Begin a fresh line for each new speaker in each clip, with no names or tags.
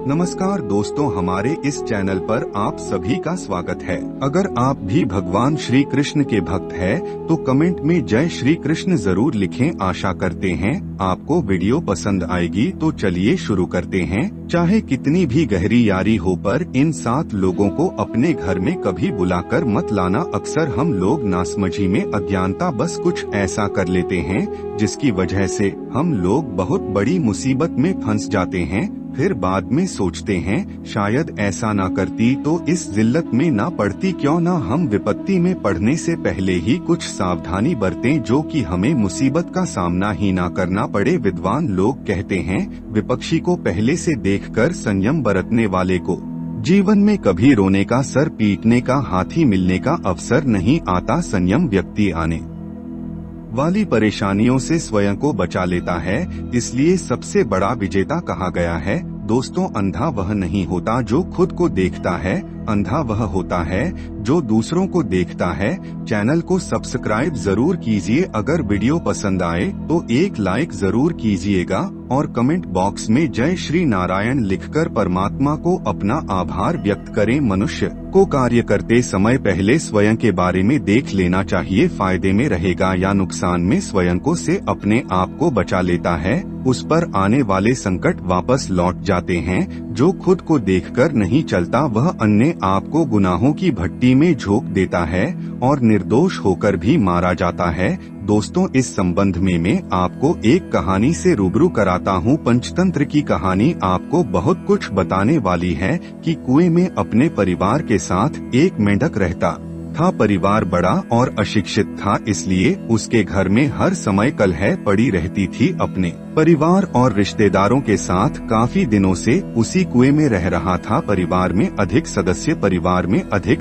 नमस्कार दोस्तों, हमारे इस चैनल पर आप सभी का स्वागत है। अगर आप भी भगवान श्री कृष्ण के भक्त हैं, तो कमेंट में जय श्री कृष्ण जरूर लिखें। आशा करते हैं आपको वीडियो पसंद आएगी। तो चलिए शुरू करते हैं। चाहे कितनी भी गहरी यारी हो, पर इन 7 लोगों को अपने घर में कभी बुलाकर मत लाना। अक्सर हम लोग नासमझी में, अज्ञानता बस कुछ ऐसा कर लेते हैं जिसकी वजह से हम लोग बहुत बड़ी मुसीबत में फंस जाते हैं। फिर बाद में सोचते हैं शायद ऐसा ना करती तो इस जिल्लत में ना पड़ती। क्यों ना हम विपत्ति में पड़ने से पहले ही कुछ सावधानी बरतें, जो कि हमें मुसीबत का सामना ही ना करना पड़े। विद्वान लोग कहते हैं, विपक्षी को पहले से देखकर संयम बरतने वाले को जीवन में कभी रोने का, सर पीटने का, हाथी मिलने का अवसर नहीं आता। संयम व्यक्ति आने वाली परेशानियों से स्वयं को बचा लेता है, इसलिए सबसे बड़ा विजेता कहा गया है। दोस्तों, अंधा वह नहीं होता जो खुद को देखता है, अंधा वह होता है जो दूसरों को देखता है। चैनल को सब्सक्राइब जरूर कीजिए। अगर वीडियो पसंद आए तो एक लाइक जरूर कीजिएगा और कमेंट बॉक्स में जय श्री नारायण लिखकर परमात्मा को अपना आभार व्यक्त करें। मनुष्य को कार्य करते समय पहले स्वयं के बारे में देख लेना चाहिए, फायदे में रहेगा या नुकसान में। स्वयं को से अपने आप को बचा लेता है, उस पर आने वाले संकट वापस लौट जाते हैं। जो खुद को देखकर नहीं चलता, वह अन्य आप को गुनाहों की भट्टी में झोंक देता है और निर्दोष होकर भी मारा जाता है। दोस्तों, इस संबंध में मैं आपको एक कहानी से रूबरू कराता हूँ। पंचतंत्र की कहानी आपको बहुत कुछ बताने वाली है कि कुएं में अपने परिवार के साथ एक मेंढक रहता था। परिवार बड़ा और अशिक्षित था, इसलिए उसके घर में हर समय कलह पड़ी रहती थी। अपने परिवार और रिश्तेदारों के साथ काफी दिनों से उसी कुएं में रह रहा था। परिवार में अधिक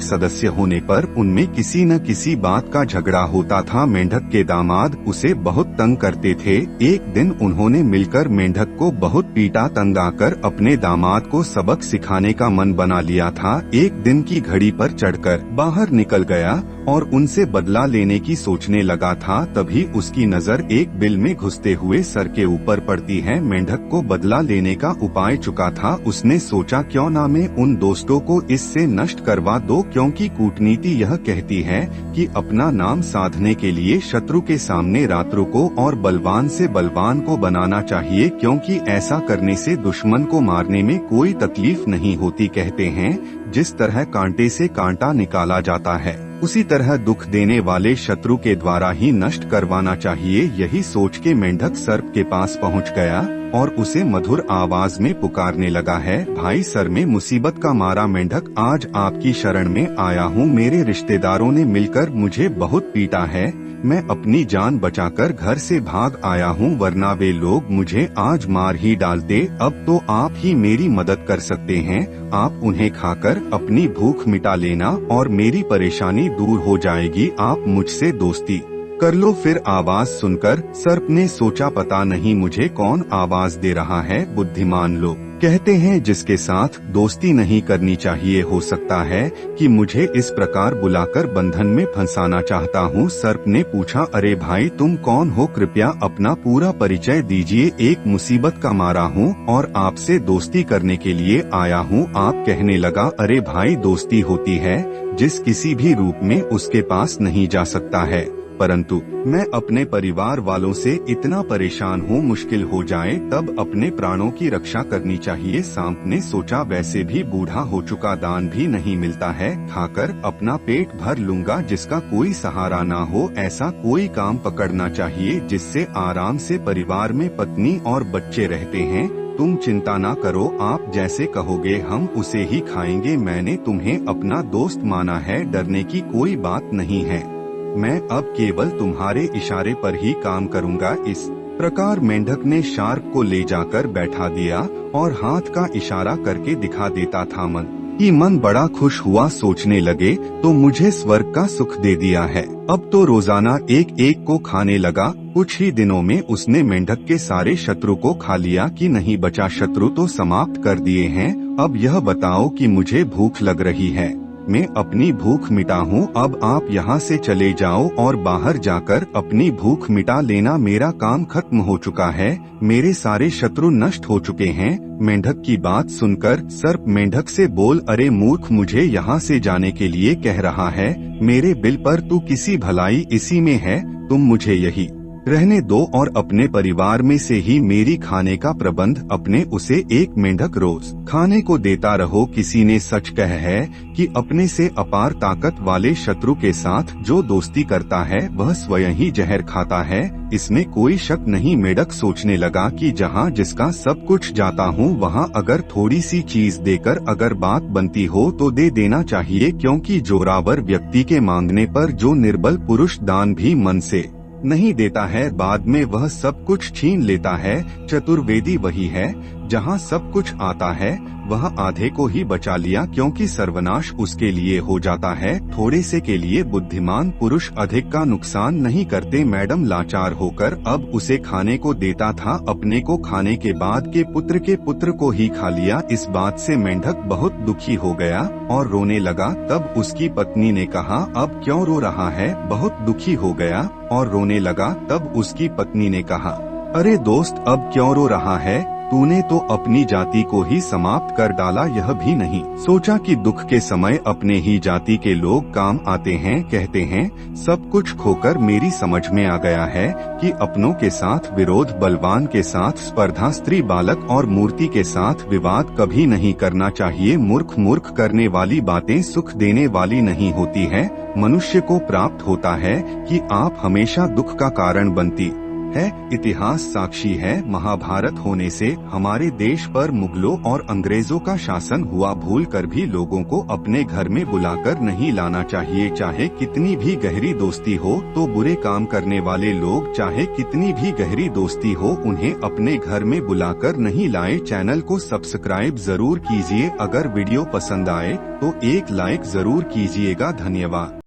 सदस्य होने पर उनमें किसी न किसी बात का झगड़ा होता था। मेंढक के दामाद उसे बहुत तंग करते थे। एक दिन उन्होंने मिलकर मेंढक को बहुत पीटा। तंग आकर अपने दामाद को सबक सिखाने का मन बना लिया था। एक दिन की घड़ी पर चढ़कर बाहर निकल गया और उनसे बदला लेने की सोचने लगा था। तभी उसकी नजर एक बिल में घुसते हुए सर के ऊपर पड़ती है। मेंढक को बदला लेने का उपाय चुका था। उसने सोचा, क्यों ना मैं उन दोस्तों को इससे नष्ट करवा दो, क्योंकि कूटनीति यह कहती है कि अपना नाम साधने के लिए शत्रु के सामने रात्रु को और बलवान से बलवान को बनाना चाहिए, क्योंकि ऐसा करने से दुश्मन को मारने में कोई तकलीफ नहीं होती। कहते हैं, जिस तरह कांटे से कांटा निकाला जाता है, उसी तरह दुख देने वाले शत्रु के द्वारा ही नष्ट करवाना चाहिए। यही सोच के मेंढक सर्प के पास पहुंच गया और उसे मधुर आवाज में पुकारने लगा है, भाई सर में मुसीबत का मारा मेंढक, आज आपकी शरण में आया हूँ। मेरे रिश्तेदारों ने मिलकर मुझे बहुत पीटा है। मैं अपनी जान बचाकर घर से भाग आया हूँ, वरना वे लोग मुझे आज मार ही डालते। अब तो आप ही मेरी मदद कर सकते हैं। आप उन्हें खाकर अपनी भूख मिटा लेना और मेरी परेशानी दूर हो जाएगी। आप मुझसे दोस्ती कर लो। फिर आवाज सुनकर सर्प ने सोचा, पता नहीं मुझे कौन आवाज दे रहा है। बुद्धिमान लोग कहते हैं, जिसके साथ दोस्ती नहीं करनी चाहिए, हो सकता है कि मुझे इस प्रकार बुलाकर बंधन में फंसाना चाहता हूँ। सर्प ने पूछा, अरे भाई तुम कौन हो, कृपया अपना पूरा परिचय दीजिए। एक मुसीबत का मारा हूँ और आपसे दोस्ती करने के लिए आया हूँ। आप कहने लगा, अरे भाई, दोस्ती होती है जिस किसी भी रूप में उसके पास नहीं जा सकता है, परंतु मैं अपने परिवार वालों से इतना परेशान हूँ, मुश्किल हो जाए तब अपने प्राणों की रक्षा करनी चाहिए। सांप ने सोचा, वैसे भी बूढ़ा हो चुका, दान भी नहीं मिलता है, खाकर अपना पेट भर लूंगा। जिसका कोई सहारा ना हो, ऐसा कोई काम पकड़ना चाहिए जिससे आराम से परिवार में पत्नी और बच्चे रहते हैं। तुम चिंता ना करो, आप जैसे कहोगे हम उसे ही खाएंगे। मैंने तुम्हें अपना दोस्त माना है, डरने की कोई बात नहीं है। मैं अब केवल तुम्हारे इशारे पर ही काम करूंगा। इस प्रकार मेंढक ने शार्क को ले जाकर बैठा दिया और हाथ का इशारा करके दिखा देता था। मन बड़ा खुश हुआ, सोचने लगे तो मुझे स्वर्ग का सुख दे दिया है। अब तो रोजाना एक एक को खाने लगा। कुछ ही दिनों में उसने मेंढक के सारे शत्रु को खा लिया कि नहीं बचा। शत्रु तो समाप्त कर दिए हैं। अब यह बताओ कि मुझे भूख लग रही है, मैं अपनी भूख मिटा हूँ, अब आप यहाँ से चले जाओ और बाहर जाकर अपनी भूख मिटा लेना, मेरा काम खत्म हो चुका है, मेरे सारे शत्रु नष्ट हो चुके हैं। मेंढक की बात सुनकर सर्प मेंढक से बोल, अरे मूर्ख, मुझे यहाँ से जाने के लिए कह रहा है, मेरे बिल पर तू किसी भलाई इसी में है, तुम मुझे यही रहने दो और अपने परिवार में से ही मेरी खाने का प्रबंध अपने उसे एक मेंढक रोज खाने को देता रहो। किसी ने सच कहा है कि अपने से अपार ताकत वाले शत्रु के साथ जो दोस्ती करता है वह स्वयं ही जहर खाता है, इसमें कोई शक नहीं। मेंढक सोचने लगा कि जहाँ जिसका सब कुछ जाता हूँ वहाँ अगर थोड़ी सी चीज देकर अगर बात बनती हो तो दे देना चाहिए, क्योंकि जोरावर व्यक्ति के मांगने पर जो निर्बल पुरुष दान भी मन से नहीं देता है, बाद में वह सब कुछ छीन लेता है। चतुर्वेदी वही है जहाँ सब कुछ आता है वह आधे को ही बचा लिया, क्योंकि सर्वनाश उसके लिए हो जाता है। थोड़े से के लिए बुद्धिमान पुरुष अधिक का नुकसान नहीं करते। मैडम लाचार होकर अब उसे खाने को देता था, अपने को खाने के बाद के पुत्र को ही खा लिया। इस बात से मेंढक बहुत दुखी हो गया और रोने लगा। तब उसकी पत्नी ने कहा, अब क्यों रो रहा है? बहुत दुखी हो गया और रोने लगा। तब उसकी पत्नी ने कहा, अरे दोस्त, अब क्यों रो रहा है? तूने तो अपनी जाति को ही समाप्त कर डाला, यह भी नहीं सोचा कि दुख के समय अपने ही जाति के लोग काम आते हैं। कहते हैं सब कुछ खोकर मेरी समझ में आ गया है कि अपनों के साथ विरोध, बलवान के साथ स्पर्धा, स्त्री, बालक और मूर्ति के साथ विवाद कभी नहीं करना चाहिए। मूर्ख करने वाली बातें सुख देने वाली नहीं होती है। मनुष्य को प्राप्त होता है कि आप हमेशा दुख का कारण बनती है। इतिहास साक्षी है, महाभारत होने से हमारे देश पर मुगलों और अंग्रेजों का शासन हुआ। भूल कर भी लोगों को अपने घर में बुलाकर नहीं लाना चाहिए। चाहे कितनी भी गहरी दोस्ती हो तो बुरे काम करने वाले लोग, चाहे कितनी भी गहरी दोस्ती हो, उन्हें अपने घर में बुलाकर नहीं लाए। चैनल को सब्सक्राइब जरूर कीजिए। अगर वीडियो पसंद आए तो एक लाइक जरूर कीजिएगा। धन्यवाद।